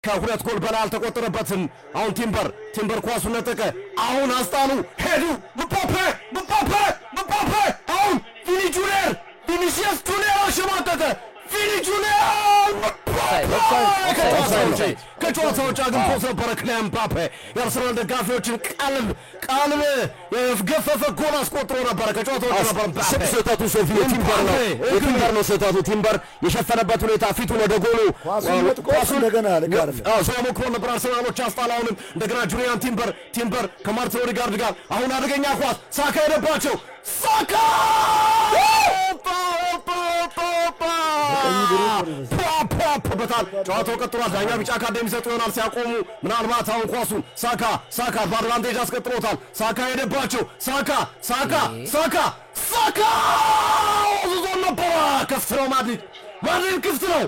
ከሁለት ጎል በላይ አልተቆጠረበትም አሁን ቲምበር ኳሱን ነጠቀ አሁን አስጣሉ ሄዱ ምባፔ አሁን ቪኒሲየስ ጁኒየር አሸማቀቀ ቪኒ ጁኒየር ከጨዋታው ውጭ ግን ፖስ ነበረ ክሊያን ምባፔ የአርሰናል ደጋፊዎችን ቀልብ የገፈፈ ጎል አስቆጥሮ ነበረ ከጨዋታው ውጭ ነበር ስህተቱ ሶፊ የቲምበር ነው ስህተቱ ቲምበር የሸፈነበት ሁኔታ ፊቱን ወደ ጎሉ ኳሱን እንደገና ለጋርለ ሞክሮ ነበር አርሰናሎች አስጣላውንም እንደገና ጁሊያን ቲምበር ከማርቲን ኦዴጋርድ ጋር አሁን አደገኛ ኳስ ሳካ ሄደባቸው ሳካ በታል ጨዋታው ቀጥሏል ዳኛ ቢጫ ካርድ የሚሰጡ ይሆናል ሲያቆሙ ምናልባት አሁን ኳሱን ሳካ በአድቫንቴጅ አስቀጥሎታል ሳካ ሄደባቸው ሳካ ዞዞን ነበረ ክፍት ነው ማድሪድ ክፍት ነው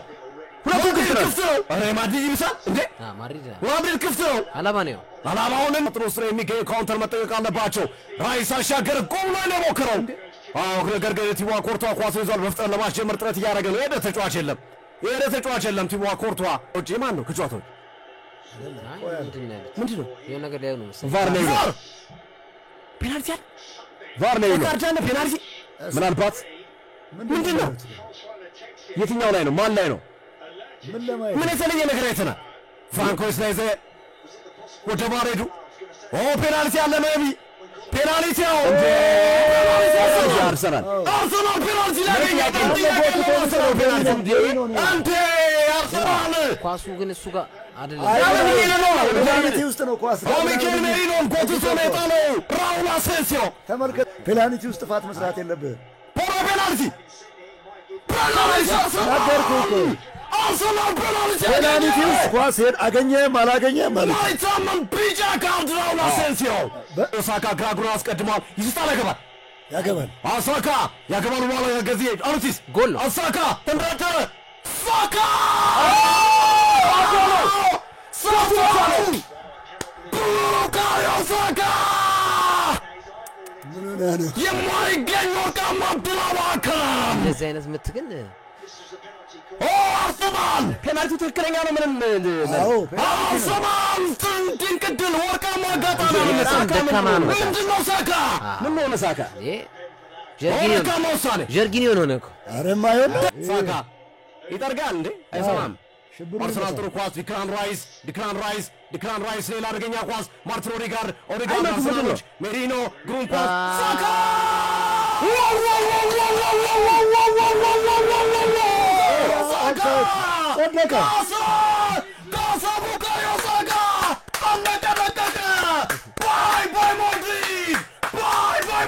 ሁለቱ ክፍት ነው አረ ማድሪድ ይብሳል እንዴ ማድሪድ ክፍት ነው አላማውንም ጥሩስ ነው የሚገኝ ካውንተር መጠቀቅ አለባቸው ራይስ አሻገር ጎል ላይ ነው ሞክረው ነገር ግን ቲቦ ኮርቷ ኳስ ይዟል በፍጥነት ለማስጀመር ጥረት እያደረገ ነው የደ ተጫዋች የለም ቲቦ ኮርቷ እጂ ማን ነው ከጨዋታው ምንድነው የነገር ላይ ነው ቫር ነው ካርጃነ ፔናልቲ ምናልባት ምንድነው የትኛው ላይ ነው ማን ላይ ነው ምን የተለየ ነገር አይተናል ፍራንኮስ ላይ ወደ ባሬዱ ፔናልቲ አለ ነቢ ፔናልቲ አርሰናል ፔናልቲ ላይ አንተ አርሰናል ኳሱ ግን እሱ ጋር አይደለም ፔናልቲ ውስጥ ነው ኳስ ሚኬል ሜሪኖን ኮቱሶ ነው ራውል አሴንሲዮ ተመልከት ፔናልቲ ውስጥ ጥፋት መስራት የለብህም ፔናልቲ አርሰናል ፔናልቲ ውስጥ ኳስ አገኘም አላገኘም ማለት ማይታመን ቢጫ ካርድ ራውል አሴንሲዮ ኦሳካ ግራግሮ አስቀድሟል ይስጣል ያገባል አሳካ ያገባል በኋላ ገዚህ አርቲስ ጎል አሳካ ተንደረደረ ሳካ ቡካዮ ሳካ የማይገኝ ወርቃማ ድል አባከን እንደዚህ አይነት ምት ግን አርሰናል ፔናልቲ ትክክለኛ ነው ምንም አርሰናል ድንቅ ድል ወርቃማ አጋጣሚ ምንድነው ሳካ ምን ሆነ ሳካ ጀርጊኒዮ ነው እኮ ኧረ የማይሆን ሳካ ይጠርጋል እንዴ አይሰማም አርሰናል ጥሩ ኳስ ዲክላን ራይስ ሌላ አደገኛ ኳስ ማርቲን ኦዴጋርድ አርሰናሎች ሜሪኖ ግሩም ኳስ ሳካ Casa Bukayo Saka! Bye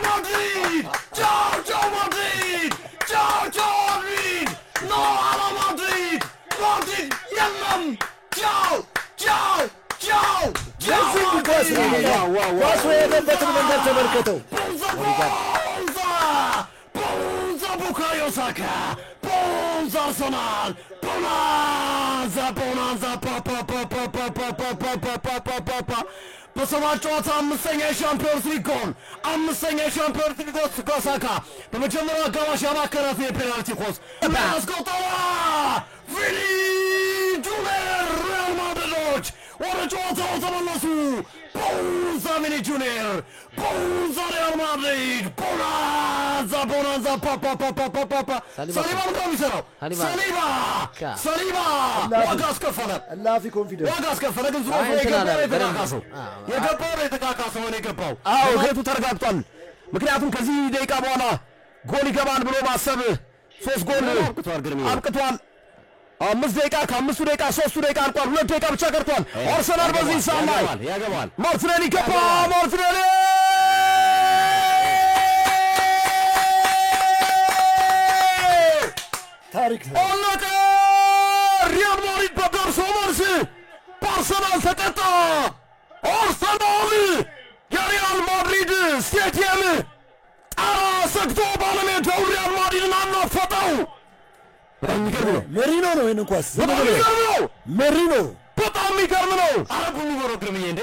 Madrid! Ciao Madrid! No alla Madrid! Yemen! Ciao! ኳሱ የሄደበትን መንገድ ተመልከተው Bonza Bukayo Saka! Bonza Arsenal! Bonanza! በሰባት ጨዋታ አምስተኛ የሻምፒዮንስ ሊግ ጎል ሳካ በመጀመሪያው አጋማሽ ያማከራት የፔናልቲ ኳስ አስቆጠረ ቪኒ ጁኒየር ሪያል ማድሪዶች ወደ ጨዋታው ተመለሱ ቦንዛ ቪኒ ጁኒየር ቦንዛ ሪያል ማድሪድ ቦናንዛ ሰሊባ ነው የሚሰራው ሰሊባ ዋጋ አስከፈለ እላፊ ኮንፊደንስ ዋጋ አስከፈለ ግን ዙሮ የተካካሰው ነው የገባው ሄቱ ተረጋግጧል ምክንያቱም ከዚህ ደቂቃ በኋላ ጎል ይገባል ብሎ ማሰብ 3 ጎል አብቅቷል 5 ደቂቃ ከ5 ደቂቃ 3 ደቂቃ አልቋል 2 ደቂቃ ብቻ ቀርቷል አርሰናል በዚህ ሰዓት ላይ ያገባል ማርቲኔሊ ገባ ማርቲኔሊ ታሪክ ኦለቀ ሪያል ማድሪድ በደርሶ መልስ በአርሰናል ተቀጣ አርሰናል የሪያል ማድሪድ ስቴዲየም ጣራ ሰግቶ ባለሜዳው ሪያል ማድሪድን አናፈጠው ሜሪኖ ነው ይሄን ኳስ ሜሪኖ በጣም የሚገርም ነው አረቡ የሚወረው ግርምዬ እንዴ